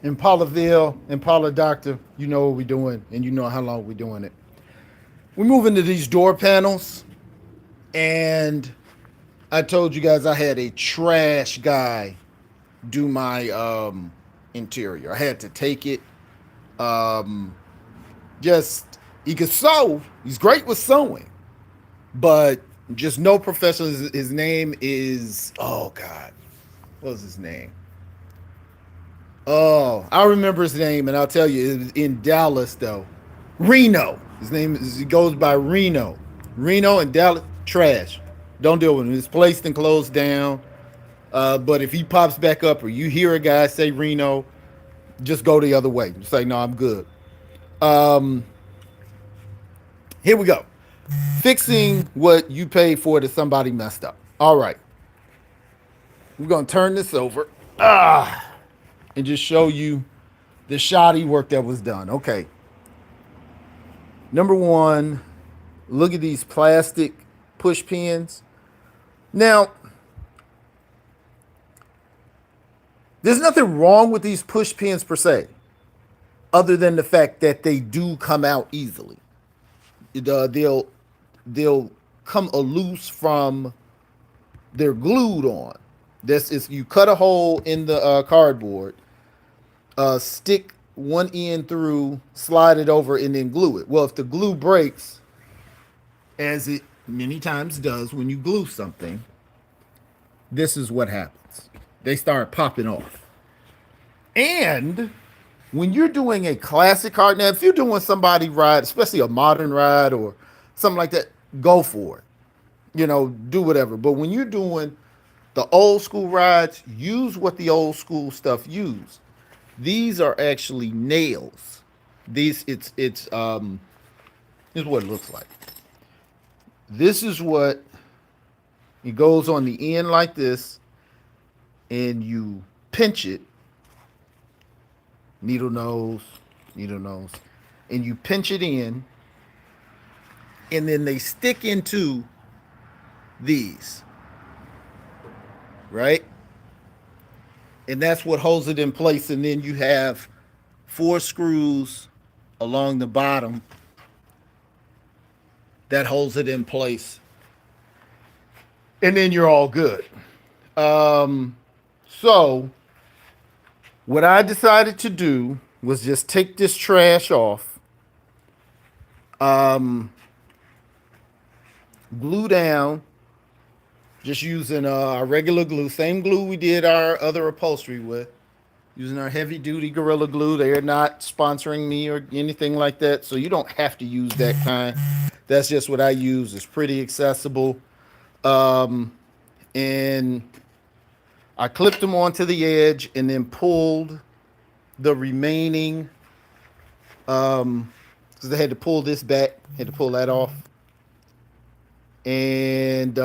Impalaville, Impala Doctor, you know what we're doing, and you know how long we're doing it. We move into these door panels, and I told you guys I had a trash guy do my interior. I had to take it. Um, just he could sew. He's great with sewing, but just no professional. His name is God, what was his name? Oh, I remember his name, and I'll tell you, it was in Dallas though. Reno. His name is. He goes by Reno. Reno and Dallas. Trash. Don't deal with him. It's placed and closed down. But if he pops back up, or you hear a guy say Reno, just go the other way. Just say no, I'm good. Um, Here we go. Fixing what you paid for that somebody messed up. All right, we're gonna turn this over. And just show you the shoddy work that was done. Okay. Number one, look at these plastic push pins. Now, there's nothing wrong with these push pins per se, other than the fact that they do come out easily. They'll come loose from they're glued on. This is you cut a hole in the cardboard, stick one end through, slide it over, and then glue it. Well, if the glue breaks, as it many times does when you glue something, this is what happens. They start popping off. And when you're doing a classic car, now if you're doing somebody ride, especially a modern ride or something like that, go for it. You know, do whatever. But when you're doing the old school rides, use what the old school stuff use. These are actually nails. These this is what it looks like. This is what it goes on the end like this, and you pinch it, needle nose, needle nose, and you pinch it in, and then they stick into these, right? And that's what holds it in place. And then you have 4 screws along the bottom that holds it in place. And then you're all good. So what I decided to do was just take this trash off, glue down, just using our regular glue, same glue we did our other upholstery with, using our heavy duty Gorilla Glue. They are not sponsoring me or anything like that, so you don't have to use that kind. That's just what I use. It's pretty accessible. And I clipped them onto the edge and then pulled the remaining, because I had to pull this back, had to pull that off. And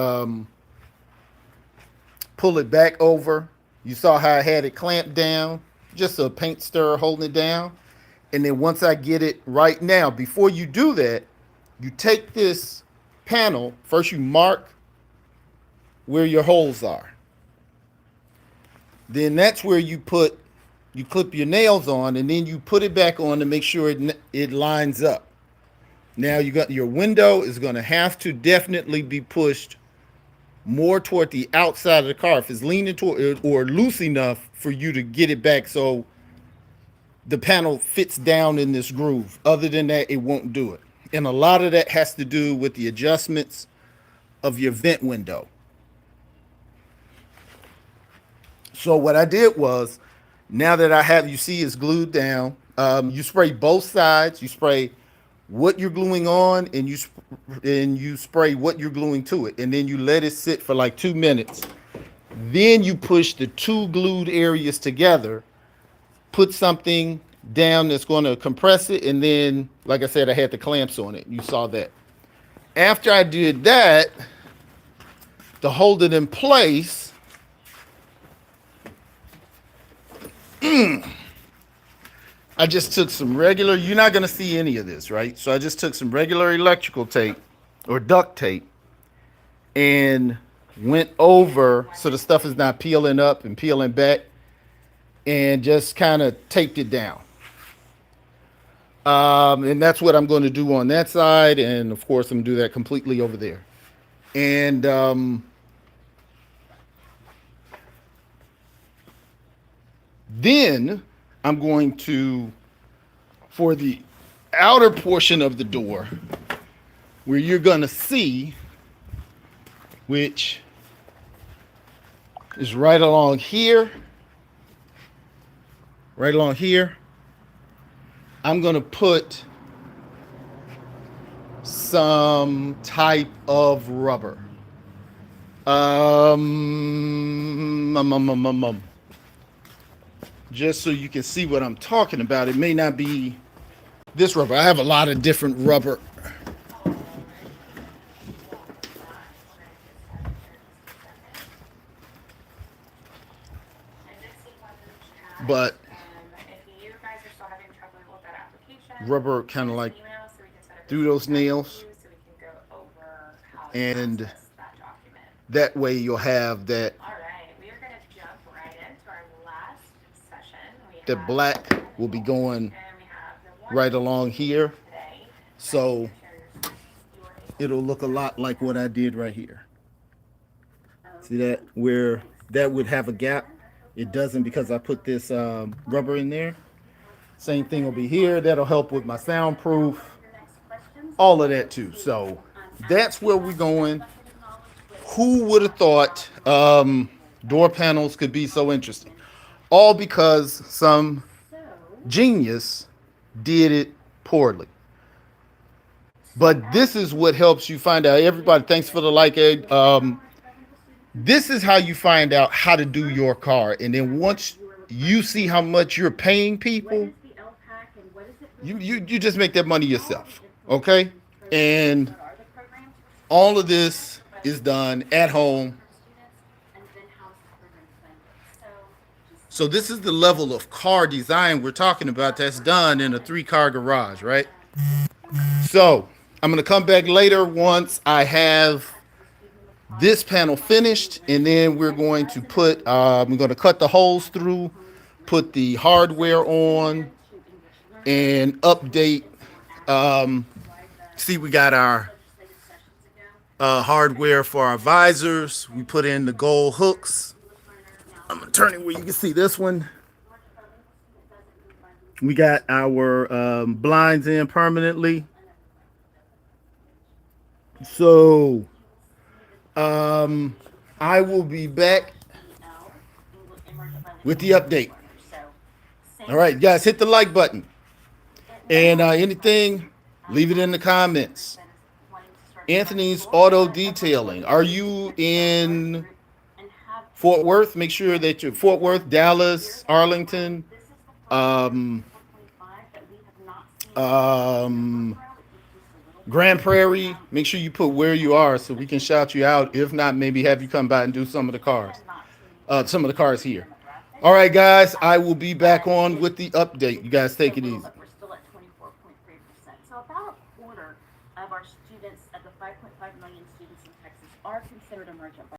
pull it back over. You saw how I had it clamped down, just a paint stirrer holding it down. And then once I get it right now, before you do that, you take this panel, first you mark where your holes are. Then that's where you clip your nails on, and then you put it back on to make sure it lines up. Now you got your window is going to have to definitely be pushed more toward the outside of the car if it's leaning toward or loose enough for you to get it back so the panel fits down in this groove. Other than that, it won't do it. And a lot of that has to do with the adjustments of your vent window. So what I did was, now that I have, you see it's glued down, you spray both sides. You spray what you're gluing on, and you spray what you're gluing to it, and then you let it sit for like 2 minutes. Then you push the two glued areas together, put something down that's going to compress it, and then, like I said, I had the clamps on it. You saw that. After I did that, to hold it in place, I just took some regular, you're not going to see any of this, right? So I just took some regular electrical tape or duct tape and went over so the stuff is not peeling up and peeling back. and just kind of taped it down. And that's what I'm going to do on that side, and of course I'm going to do that completely over there. And then I'm going to, for the outer portion of the door, where you're going to see, which is right along here, right along here, I'm going to put some type of rubber. Just so you can see what I'm talking about. It may not be this rubber. I have a lot of different rubber. But rubber kind of like through those nails, and that way you'll have that black will be going right along here, so it'll look a lot like what I did right here. See that, where that would have a gap, it doesn't because I put this rubber in there. Same thing will be here. That'll help with my soundproof, all of that too. So that's where we're going. Who would have thought door panels could be so interesting? All because some genius did it poorly. But this is what helps you find out. Everybody, thanks for the like, Ed. This is how you find out how to do your car. And then once you see how much you're paying people, you just make that money yourself. Okay? And all of this is done at home. So this is the level of car design we're talking about that's done in a 3-car garage, right? So I'm going to come back later once I have this panel finished, and then we're going to put, I'm going to cut the holes through, put the hardware on, and update. See, we got our hardware for our visors. We put in the gold hooks. I'm going to turn it where you can see this one. We got our blinds in permanently. So I will be back with the update. All right, guys, hit the like button. And anything, leave it in the comments. Anthony's Auto Detailing. Are you in Fort Worth? Make sure that you're Fort Worth, Dallas, Arlington, Grand Prairie. Make sure you put where you are so we can shout you out. If not, maybe have you come by and do some of the cars here. All right, guys, I will be back on with the update. You guys take it easy.